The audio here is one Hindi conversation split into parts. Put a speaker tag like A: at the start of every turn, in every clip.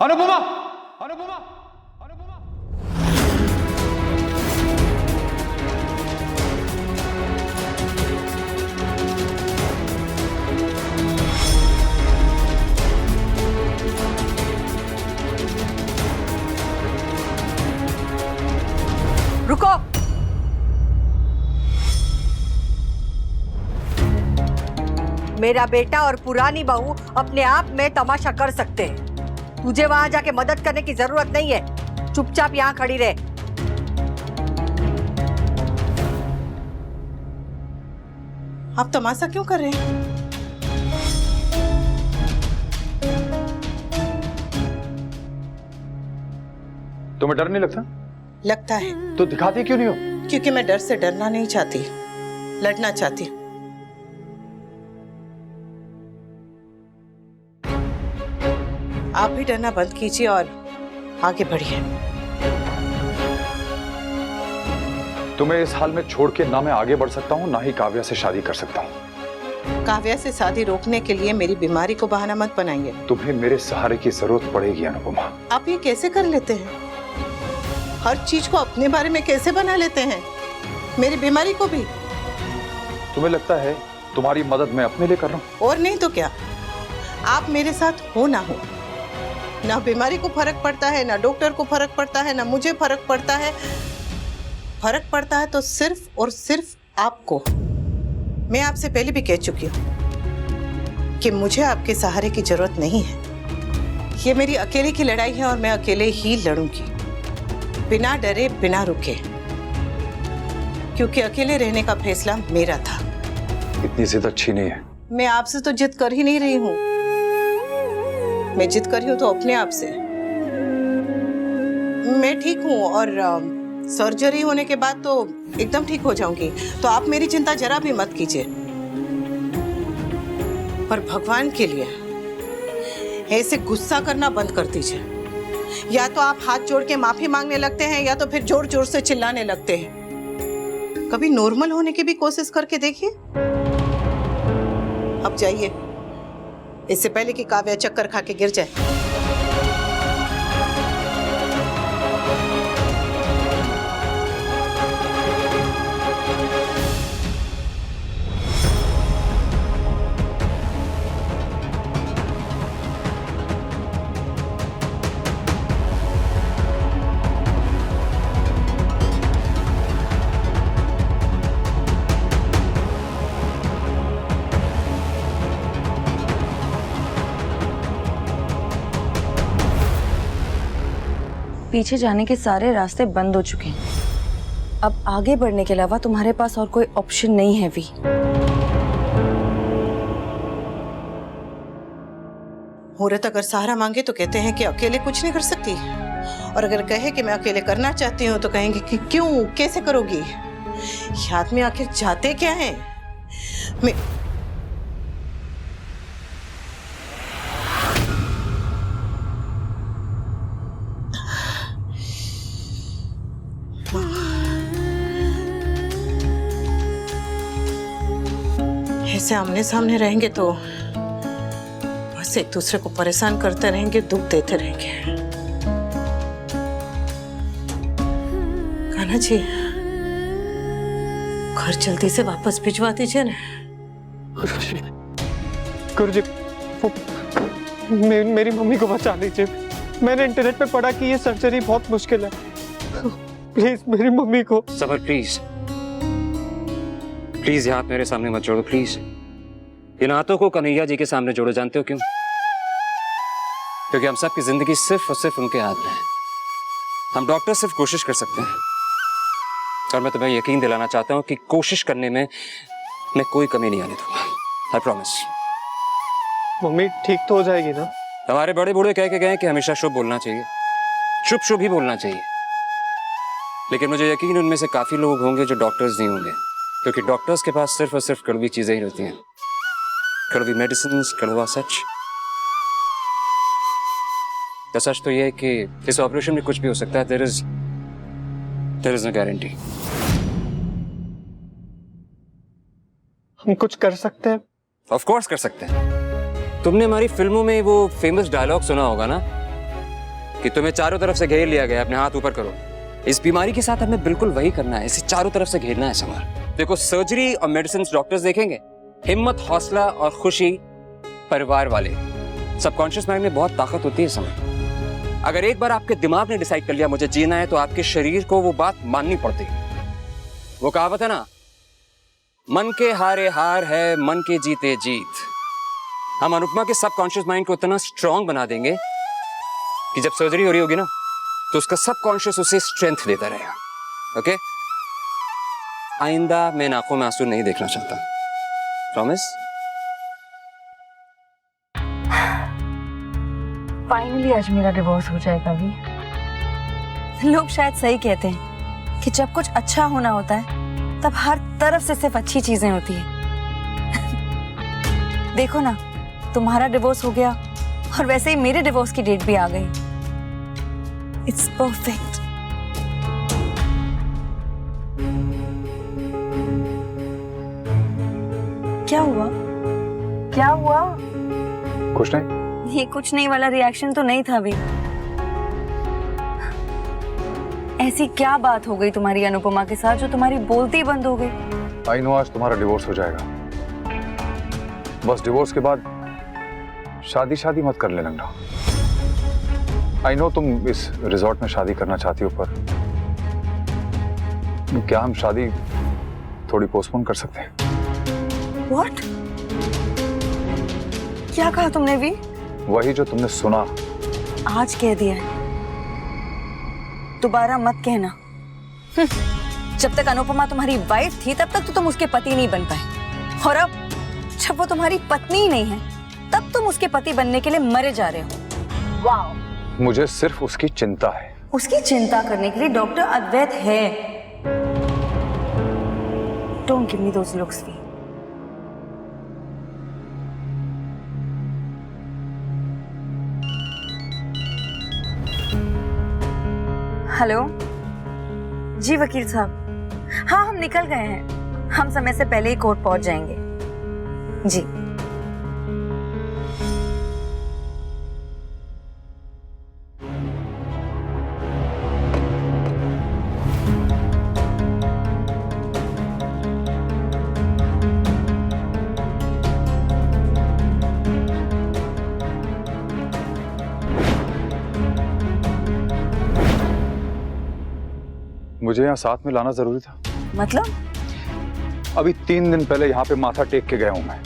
A: अनुपमा, अनुपमा, अनुपमा।
B: रुको। मेरा बेटा और पुरानी बहू अपने आप में तमाशा कर सकते हैं। तुझे वहां जाके मदद करने की जरूरत नहीं है। चुपचाप यहां खड़ी रहे।
C: आप तमाशा क्यों कर रहे हैं?
A: तुम्हें डर नहीं लगता?
C: लगता है।
A: तो दिखाती क्यों नहीं हो?
C: क्योंकि मैं डर से डरना नहीं चाहती, लड़ना चाहती हूँ। आप भी डरना बंद कीजिए और आगे बढ़िए।
A: तुम्हें इस हाल में छोड़ के ना मैं आगे बढ़ सकता हूँ, ना ही काव्या से शादी कर सकता हूँ।
C: काव्या से शादी रोकने के लिए मेरी बीमारी को बहाना मत बनाइए।
A: तुम्हें मेरे सहारे की जरूरत पड़ेगी अनुपमा।
C: आप ये कैसे कर लेते हैं? हर चीज को अपने बारे में कैसे बना लेते हैं? मेरी बीमारी को भी?
A: तुम्हें लगता है तुम्हारी मदद मैं अपने लिए कर रहा हूँ?
C: और नहीं तो क्या। आप मेरे साथ हो ना हो, ना बीमारी को फर्क पड़ता है, ना डॉक्टर को फर्क पड़ता है, ना मुझे फर्क पड़ता है। फर्क पड़ता है तो सिर्फ और सिर्फ आपको। मैं आपसे पहले भी कह चुकी हूँ कि मुझे आपके सहारे की जरूरत नहीं है। ये मेरी अकेले की लड़ाई है और मैं अकेले ही लड़ूंगी, बिना डरे, बिना रुके, क्योंकि अकेले रहने का फैसला मेरा था।
A: इतनी जिद अच्छी नहीं है। मैं
C: आपसे तो जिद कर ही नहीं रही हूँ। मैं जिद कर रही हूँ तो अपने आप से। मैं ठीक हूँ और सर्जरी होने के बाद तो एकदम ठीक हो जाऊंगी, तो आप मेरी चिंता जरा भी मत कीजिए। पर भगवान के लिए ऐसे गुस्सा करना बंद कर दीजिए। या तो आप हाथ जोड़ के माफी मांगने लगते हैं या तो फिर जोर जोर से चिल्लाने लगते हैं। कभी नॉर्मल होने की भी कोशिश करके देखिए। अब जाइए, इससे पहले कि काव्या चक्कर खा के गिर जाए।
D: पीछे जाने के सारे रास्ते बंद हो चुके हैं। अब आगे बढ़ने के अलावा तुम्हारे पास और कोई ऑप्शन नहीं है वी।
C: औरत अगर सहारा मांगे तो कहते हैं कि अकेले कुछ नहीं कर सकती, और अगर कहे कि मैं अकेले करना चाहती हूँ तो कहेंगे कि क्यों, कैसे करोगी? ये आदमी आखिर चाहते क्या है? मैं ऐसे आमने सामने रहेंगे तो बस एक दूसरे को परेशान करते रहेंगे, दुख देते रहेंगे। कान्हा जी, घर जल्दी से वापस भिजवा दीजिए ना।
E: गुरुजी, मेरी मम्मी को बचा लीजिए। मैंने इंटरनेट पे पढ़ा कि ये सर्जरी बहुत मुश्किल है। प्लीज मेरी मम्मी को।
F: समर प्लीज, प्लीज यहाँ मेरे सामने मत जोड़ो प्लीज। इन हाथों को कन्हैया जी के सामने जोड़ो, जानते हो क्यों? क्योंकि हम सबकी जिंदगी सिर्फ और सिर्फ उनके हाथ में है। हम डॉक्टर सिर्फ कोशिश कर सकते हैं, और मैं तुम्हें यकीन दिलाना चाहता हूँ कि कोशिश करने में मैं कोई कमी नहीं आने दूंगा। I promise.
E: मम्मी ठीक तो हो जाएगी ना?
F: हमारे बड़े बूढ़े कह के गए कि हमेशा शुभ बोलना चाहिए, शुभ शुभ ही बोलना चाहिए। लेकिन मुझे यकीन उनमें से काफी लोग होंगे जो डॉक्टर्स नहीं होंगे, क्योंकि डॉक्टर्स के पास सिर्फ और सिर्फ कड़वी चीजें ही रहती हैं, कड़वी मेडिसिन, कड़वा सच। तो सच तो यह है कि इस ऑपरेशन में कुछ भी हो सकता है। There is no guarantee.
E: हम कुछ कर सकते हैं?
F: ऑफ कोर्स कर सकते हैं। तुमने हमारी फिल्मों में वो फेमस डायलॉग सुना होगा ना, कि तुम्हें चारों तरफ से घेर लिया गया, अपने हाथ ऊपर करो। इस बीमारी के साथ हमें बिल्कुल वही करना है, इसे चारों तरफ से घेरना है समर। देखो, सर्जरी और मेडिसिन डॉक्टर्स देखेंगे, हिम्मत, हौसला और खुशी परिवार वाले। सबकॉन्शियस माइंड में बहुत ताकत होती है समर। अगर एक बार आपके दिमाग ने डिसाइड कर लिया मुझे जीना है, तो आपके शरीर को वो बात माननी पड़ती है। वो कहावत है ना, मन के हारे हार है, मन के जीते जीत। हम अनुपमा के सबकॉन्शियस माइंड को इतना स्ट्रांग बना देंगे कि जब सर्जरी हो रही होगी ना, तो उसका सबकॉन्शियस उसे स्ट्रेंथ देता रहेगा। ओके? आइंदा मैं आंखों में आंसू नहीं देखना चाहता। प्रॉमिस?
D: फाइनली आज मेरा डिवोर्स हो जाएगा भी। लोग शायद सही कहते हैं कि जब कुछ अच्छा होना होता है तब हर तरफ से सिर्फ अच्छी चीजें होती है। देखो ना, तुम्हारा डिवोर्स हो गया और वैसे ही मेरे डिवोर्स की डेट भी आ गई। It's perfect. क्या हुआ? क्या हुआ?
A: कुछ नहीं।
D: ये कुछ नहीं वाला रिएक्शन तो नहीं था भी। ऐसी क्या बात हो गई तुम्हारी अनुपमा के साथ जो तुम्हारी बोलती ही बंद हो गई?
A: आई नो आज तुम्हारा डिवोर्स हो जाएगा, बस डिवोर्स के बाद शादी शादी मत कर ले लगना। आई नो तुम इस रिजॉर्ट में शादी करना चाहती हो, पर क्या हम शादी थोड़ी पोस्टपोन कर सकते हैं?
D: What? क्या कहा तुमने भी?
A: वही जो तुमने सुना।
D: आज कह दिया है, दोबारा मत कहना। जब तक अनुपमा तुम्हारी वाइफ थी तब तक तो तुम उसके पति नहीं बन पाए, और अब जब वो तुम्हारी पत्नी ही नहीं है तब तुम उसके पति बनने के लिए मरे जा रहे हो। वाओ!
A: मुझे सिर्फ उसकी चिंता है।
D: उसकी चिंता करने के लिए डॉक्टर अद्वैत है। Don't give me those looks वी। हेलो जी वकील साहब, हाँ हम निकल गए हैं। हम समय से पहले ही कोर्ट पहुंच जाएंगे जी।
A: मुझे यहाँ साथ में लाना जरूरी था।
D: मतलब?
A: अभी 3 दिन पहले यहाँ पे माथा टेक के गया हूँ मैं।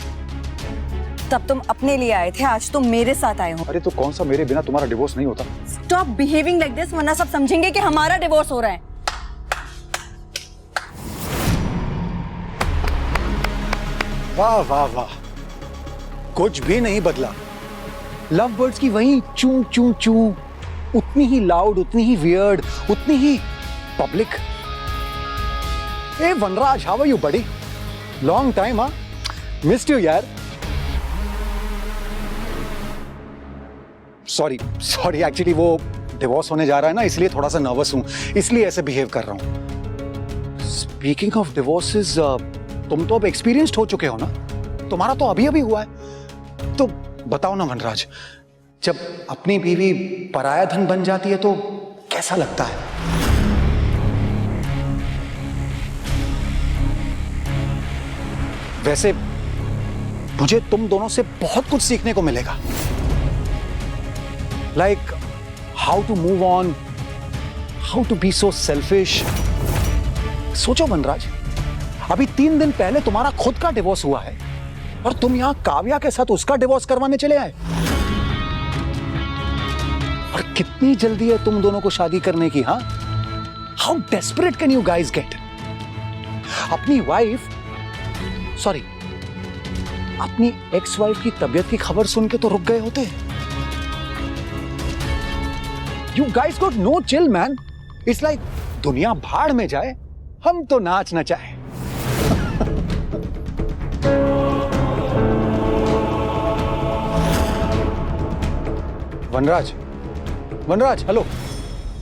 D: तब तुम अपने लिए आए थे, आज तुम मेरे साथ आए हो।
A: अरे तो कौन सा मेरे बिना तुम्हारा डिवोर्स नहीं होता?
D: स्टॉप बिहेविंग लाइक दिस, वरना सब समझेंगे कि हमारा डिवोर्स हो रहा है।
G: वाह वाह वाह, कुछ भी नहीं बदला। लव बर्ड्स की वही चू चू चू, उतनी ही लाउड, उतनी ही वियर्ड, उतनी ही पब्लिक। ए Vanraj, how are you buddy? Long time, हाँ? मिस्ड यू यार। सॉरी सॉरी, एक्चुअली वो डिवोर्स होने जा रहा है ना, इसलिए थोड़ा सा नर्वस हूं, इसलिए ऐसे बिहेव कर रहा हूं। स्पीकिंग ऑफ डिवोर्सेस, तुम तो अब एक्सपीरियंस्ड हो चुके हो ना, तुम्हारा तो अभी अभी हुआ है। तो बताओ ना वनराज, जब अपनी बीवी पराया धन बन जाती है तो कैसा लगता है? वैसे मुझे तुम दोनों से बहुत कुछ सीखने को मिलेगा, like how to move on, how to be so selfish. सोचो वनराज, अभी 3 दिन पहले तुम्हारा खुद का डिवोर्स हुआ है और तुम यहां काव्या के साथ उसका डिवोर्स करवाने चले आए। और कितनी जल्दी है तुम दोनों को शादी करने की, हाँ? How desperate can you guys get? अपनी वाइफ, सॉरी, अपनी एक्स वाइफ की तबीयत की खबर सुन के तो रुक गए होते। You guys got no chill man. It's like दुनिया भाड़ में जाए, हम तो नाच नचाए। वनराज, वनराज, हेलो।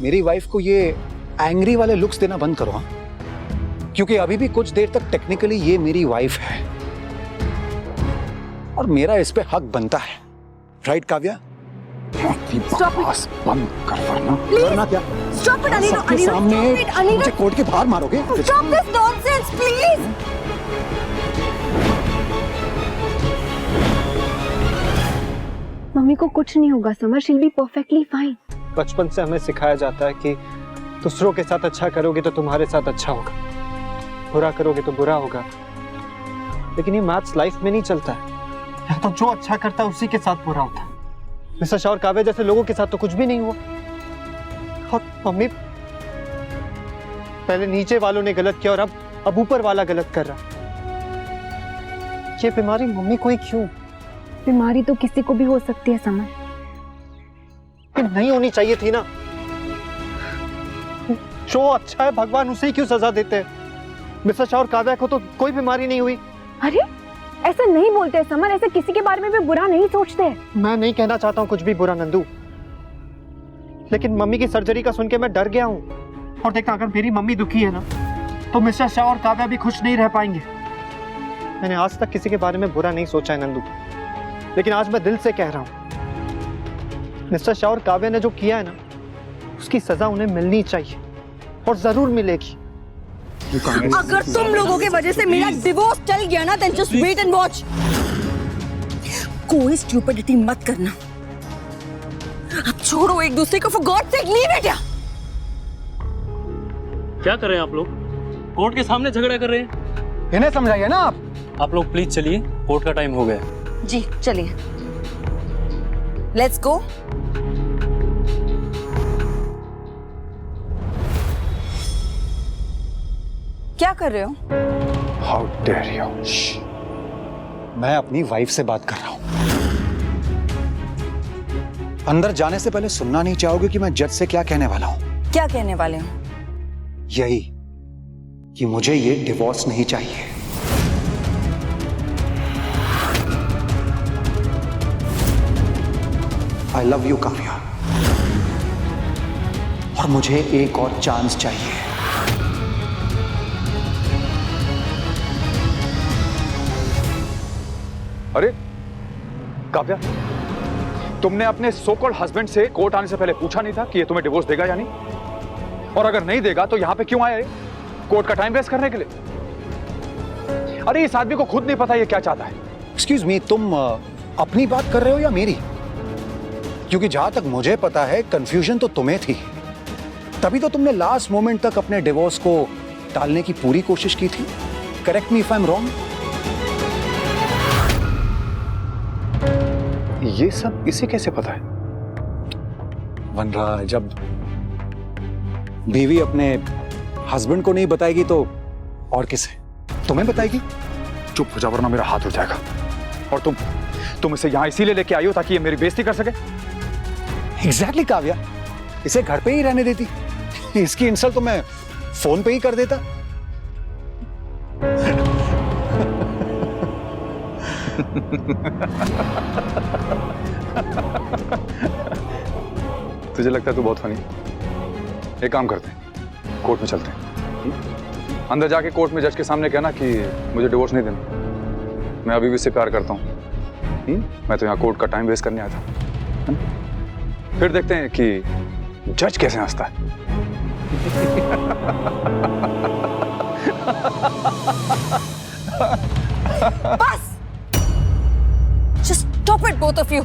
G: मेरी वाइफ को ये एंग्री वाले लुक्स देना बंद करो, हाँ? क्योंकि अभी भी कुछ देर तक टेक्निकली ये मेरी वाइफ है और मेरा इस पे हक बनता है। राइट काव्या? बकवास बंद कर वरना वरना क्या
D: Stop it, Anirudh.
G: सबके
D: Anirudh,
G: सामने
D: stop it, Anirudh.
G: मुझे कोर्ट के बाहर मारोगे?
D: Stop this nonsense, please.
H: Mummy को कुछ नहीं होगा summer, she'll be perfectly fine.
E: बचपन से हमें सिखाया जाता है कि दूसरों के साथ अच्छा करोगे तो तुम्हारे साथ अच्छा होगा, बुरा करोगे तो बुरा होगा। लेकिन ये मैथ्स लाइफ में नहीं चलता है। यहाँ तो जो अच्छा करता है उसी के साथ बुरा होता है। मिस्टर शाह और काव्या जैसे लोगों के साथ तो कुछ भी नहीं हुआ। और मम्मी, पहले नीचे वालों ने गलत किया और अब ऊपर वाला गलत कर रहा। ये बीमारी मम्मी को ही क्यों?
H: बीमारी तो किसी को भी हो सकती है समर।
E: नहीं होनी चाहिए थी ना। जो अच्छा है भगवान उसे ही क्यों सजा देते हैं? मिस्टर शाह और काव्या को तो कोई बीमारी नहीं हुई।
H: अरे ऐसा नहीं बोलते समर, ऐसे किसी के बारे में भी बुरा नहीं सोचते।
E: मैं नहीं कहना चाहता हूँ कुछ भी बुरा नंदू, लेकिन मम्मी की सर्जरी का सुन के मैं डर गया हूँ। और देखना, अगर मेरी मम्मी दुखी है ना तो मिस्टर शाह और काव्या भी खुश नहीं रह पाएंगे। मैंने आज तक किसी के बारे में बुरा नहीं सोचा है नंदू, लेकिन आज मैं दिल से कह रहा हूँ, मिस्टर शाह और काव्या ने जो किया है ना, उसकी सजा उन्हें मिलनी चाहिए और जरूर मिलेगी।
D: अगर तुम लोगों की वजह से मेरा डिवोर्स चल गया ना, then just wait and watch. कोई स्टूपिडिटी मत करना। अब छोड़ो एक दूसरे को, for God's sake leave it here.
I: क्या कर रहे हैं आप लोग? कोर्ट के सामने झगड़ा कर रहे हैं।
G: इन्हें समझाइए ना
I: आप लोग प्लीज चलिए, कोर्ट का टाइम हो गया।
D: जी चलिए, लेट्स गो। क्या कर रहे हो?
A: How dare you.
G: मैं अपनी वाइफ से बात कर रहा हूं। अंदर जाने से पहले सुनना नहीं चाहोगे कि मैं जज से क्या कहने वाला हूं?
D: क्या कहने वाले हो?
G: यही कि मुझे ये डिवोर्स नहीं चाहिए। आई लव यू काव्या, और मुझे एक और चांस चाहिए।
A: अरे काव्या, तुमने अपने सो कॉल्ड हस्बैंड से कोर्ट आने से पहले पूछा नहीं था कि ये तुम्हें डिवोर्स देगा या नहीं? और अगर नहीं देगा तो यहां पे क्यों आया? कोर्ट का टाइम वेस्ट करने के लिए? अरे इस आदमी को खुद नहीं पता ये क्या चाहता है।
G: एक्सक्यूज मी, तुम अपनी बात कर रहे हो या मेरी? क्योंकि जहां तक मुझे पता है कंफ्यूजन तो तुम्हें थी, तभी तो तुमने लास्ट मोमेंट तक अपने डिवोर्स को टालने की पूरी कोशिश की थी। Correct me if I am wrong.
A: ये सब इसे कैसे पता है?
G: बन रहा है, जब बीवी अपने हस्बैंड को नहीं बताएगी तो और किसे? तुम्हें बताएगी?
A: चुप हो जा वरना मेरा हाथ उठ जाएगा। और तुम इसे यहां इसीलिए लेके आई हो ताकि ये मेरी बेइज्जती कर सके?
G: एग्जैक्टली काव्या, इसे घर पे ही रहने देती। इसकी इंसल्ट तो मैं फोन पे ही कर देता।
A: तुझे लगता है तू बहुत फनी? एक काम करते हैं, कोर्ट में चलते हैं। अंदर जाके कोर्ट में जज के सामने कहना कि मुझे डिवोर्स नहीं देना, मैं अभी भी इससे प्यार करता हूँ। मैं तो यहाँ कोर्ट का टाइम वेस्ट करने आया था। फिर देखते हैं कि जज कैसे हंसता है।
D: बस! Just stop it, both of you.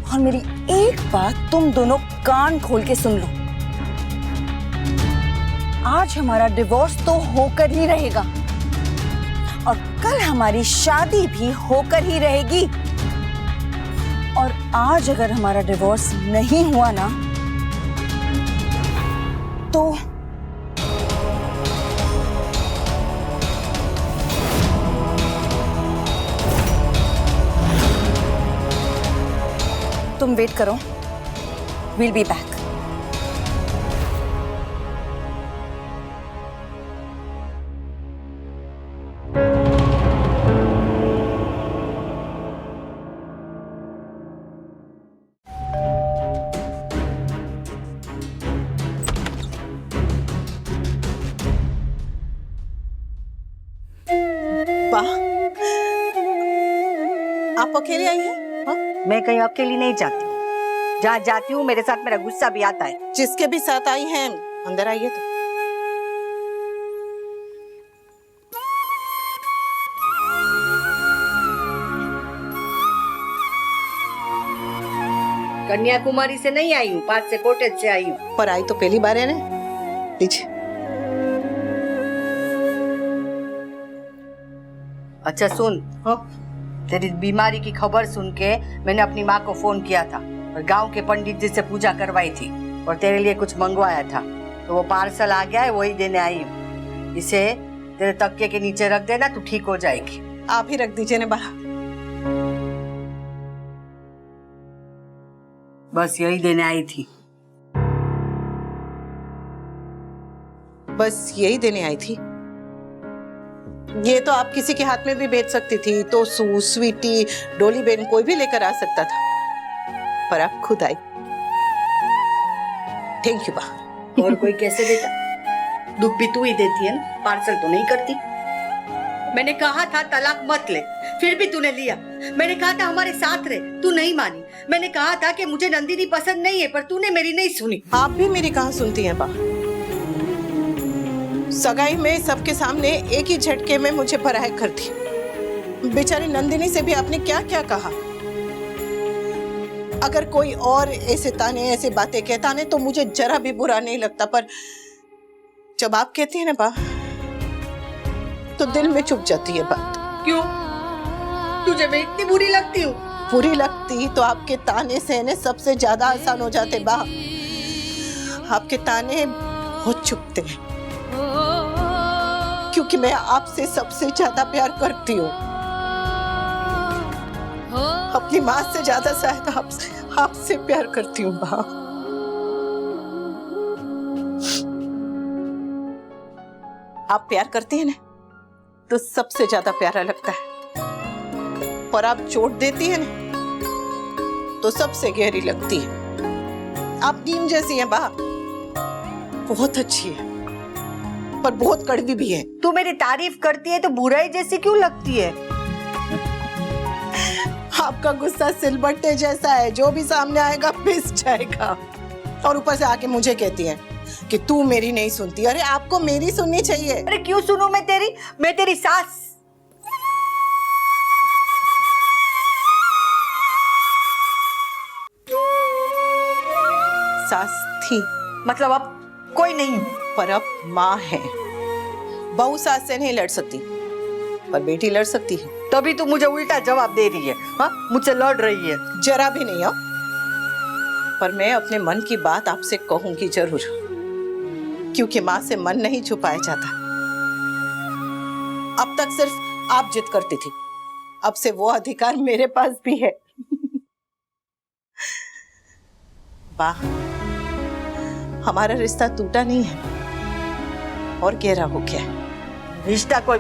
D: और मेरी एक बात तुम दोनों कान खोल के सुन लो। आज हमारा डिवोर्स तो होकर ही रहेगा और कल हमारी शादी भी होकर ही रहेगी। और आज अगर हमारा डिवोर्स नहीं हुआ ना तो तुम वेट करो, we'll be back.
C: वाह, आप अकेले आई हैं? हाँ?
B: मैं कहीं अकेली नहीं जाती हूँ। जहाँ जाती हूँ मेरे साथ मेरा गुस्सा भी आता है।
C: जिसके भी साथ आई हैं, अंदर आइए तो।
B: कन्याकुमारी से नहीं आई हूँ, पास से कॉटेज से आई हूँ।
C: पर आई तो पहली बार है ना। लीजिए।
B: अच्छा सुन, तेरी बीमारी की खबर सुन के मैंने अपनी माँ को फोन किया था और गांव के पंडित जी से पूजा करवाई थी और तेरे लिए कुछ मंगवाया था, तो वो पार्सल आ गया है, वही देने आई हूँ। इसे तेरे तकिए के नीचे रख देना, तू ठीक हो जाएगी।
C: आप ही रख दीजिए ना बाहर।
B: बस यही देने आई थी।
C: बस यही देने आई थी। ये तो आप किसी के हाथ में भी भेज सकती थी, तो स्वीटी, डोली बेन कोई भी लेकर आ सकता था, पर आप खुद आई। थैंक यू बा।
B: और कोई कैसे देता? दुख भी तू ही देती है ना, पार्सल तो नहीं करती। मैंने कहा था तलाक मत ले, फिर भी तूने लिया। मैंने कहा था हमारे साथ रहे, तू नहीं मानी। मैंने कहा था कि मुझे नंदिनी पसंद नहीं है, पर तूने मेरी नहीं सुनी।
C: आप भी मेरी कहाँ सुनती हैं बा? सगाई में सबके सामने एक ही झटके में मुझे पराया कर दी। बेचारी नंदिनी से भी आपने क्या क्या कहा। अगर कोई और ऐसे ताने, ऐसे बातें कहता ने तो मुझे जरा भी बुरा नहीं लगता, पर जब आप कहती हैं ना बा, तो दिल में चुप जाती है बात।
B: क्यों? तुझे मैं इतनी बुरी लगती हूँ?
C: बुरी लगती तो आपके ताने सहने सबसे ज्यादा आसान हो जाते बा। आपके ताने बहुत चुभते हैं, क्योंकि मैं आपसे सबसे ज्यादा प्यार करती हूँ। अपनी माँ से ज्यादा शायद आपसे प्यार करती हूँ बा। आप प्यार करती हैं ना, तो सबसे ज्यादा प्यारा लगता है, और आप चोट देती है ना, तो सबसे गहरी लगती है। आप नीम जैसी हैं बा, बहुत अच्छी है, पर बहुत कड़वी भी है।
B: तू मेरी तारीफ करती है तो बुराई जैसी क्यों लगती है?
C: आपका गुस्सा सिलबट्टे जैसा है, जो भी सामने आएगा पिस जाएगा। और ऊपर से आके मुझे कहती है कि तू मेरी नहीं सुनती। अरे आपको मेरी सुननी चाहिए।
B: अरे क्यों सुनूं मैं तेरी? मैं तेरी सास।
C: सास थी,
B: मतलब अब कोई नहीं?
C: पर अब माँ है। बहू सास से नहीं लड़ सकती, पर बेटी लड़ सकती है।
B: तभी तू मुझे उल्टा जवाब दे रही है। हाँ, मुझसे लड़ रही है।
C: जरा भी नहीं हो। पर मैं अपने मन की बात आपसे कहूंगी जरूर, क्योंकि माँ से मन नहीं छुपाया जाता। अब तक सिर्फ आप जिद करती थी, अब से वो अधिकार मेरे पास भी है। वाह, हमारा रिश्ता टूटा नहीं है और गहरा हो गया है।
B: रिश्ता कोई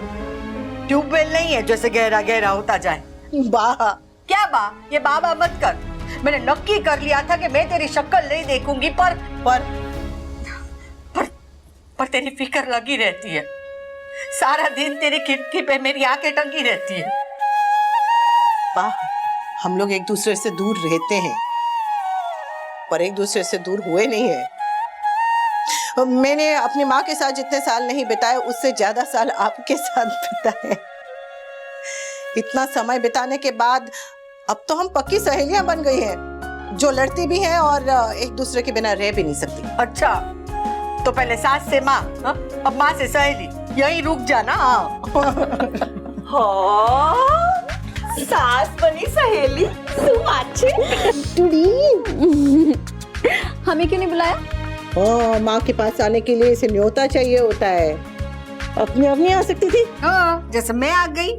B: ट्यूबवेल नहीं है जैसे गहरा गहरा होता जाए।
C: वाह,
B: क्या बा? ये बाबा मत कर। मैंने नक्की कर लिया था कि मैं तेरी शक्ल नहीं देखूंगी, पर तेरी फिक्र लगी रहती है। सारा दिन तेरी खिड़की पे मेरी आंखें टंगी रहती है।
C: वाह, हम लोग एक दूसरे से दूर रहते हैं, पर एक दूसरे से दूर हुए नहीं है। मैंने अपनी माँ के साथ जितने साल नहीं बिताए, उससे ज्यादा साल आपके साथ बिताए। इतना समय बिताने के बाद अब तो हम पक्की सहेलियां बन गई हैं, जो लड़ती भी हैं और एक दूसरे के बिना रह भी नहीं सकती।
B: अच्छा, तो पहले सास से माँ, अब माँ से सहेली। यही रुक जाना। हाँ, सास बनी सहेली।
H: हमें क्यों नहीं बुलाया?
C: हाँ, माँ के पास आने के लिए इसे न्योता चाहिए होता है। अपने अपनी आ सकती थी।
B: हाँ, जैसे मैं आ गई।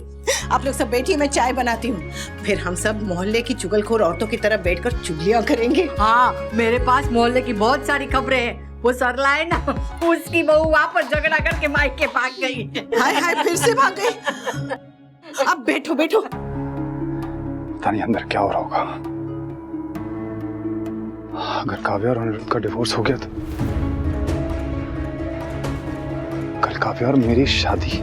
C: आप लोग सब बैठिए, मैं चाय बनाती हूँ, फिर हम सब मोहल्ले की चुगलखोर औरतों की तरह बैठकर चुगलियां करेंगे।
B: हाँ, मेरे पास मोहल्ले की बहुत सारी खबरें हैं। वो सरला है ना, उसकी बहू वहाँ पर झगड़ा करके मायके भाग गई।
C: हाय हाय, फिर से भाग गई। अब बैठो बैठो।
A: पता नहीं अंदर क्या हो रहा होगा। अगर काव्या और अनिरुद्ध का डिवोर्स हो गया तो कल काव्या और मेरी शादी।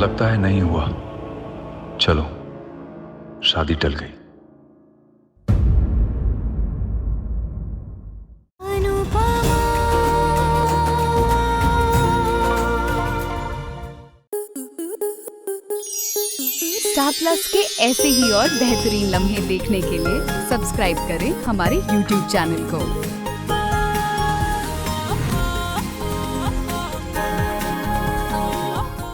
A: लगता है नहीं हुआ। चलो, शादी टल गई।
J: स्टार प्लस के ऐसे ही और बेहतरीन लम्हे देखने के लिए सब्सक्राइब करें हमारे YouTube चैनल को।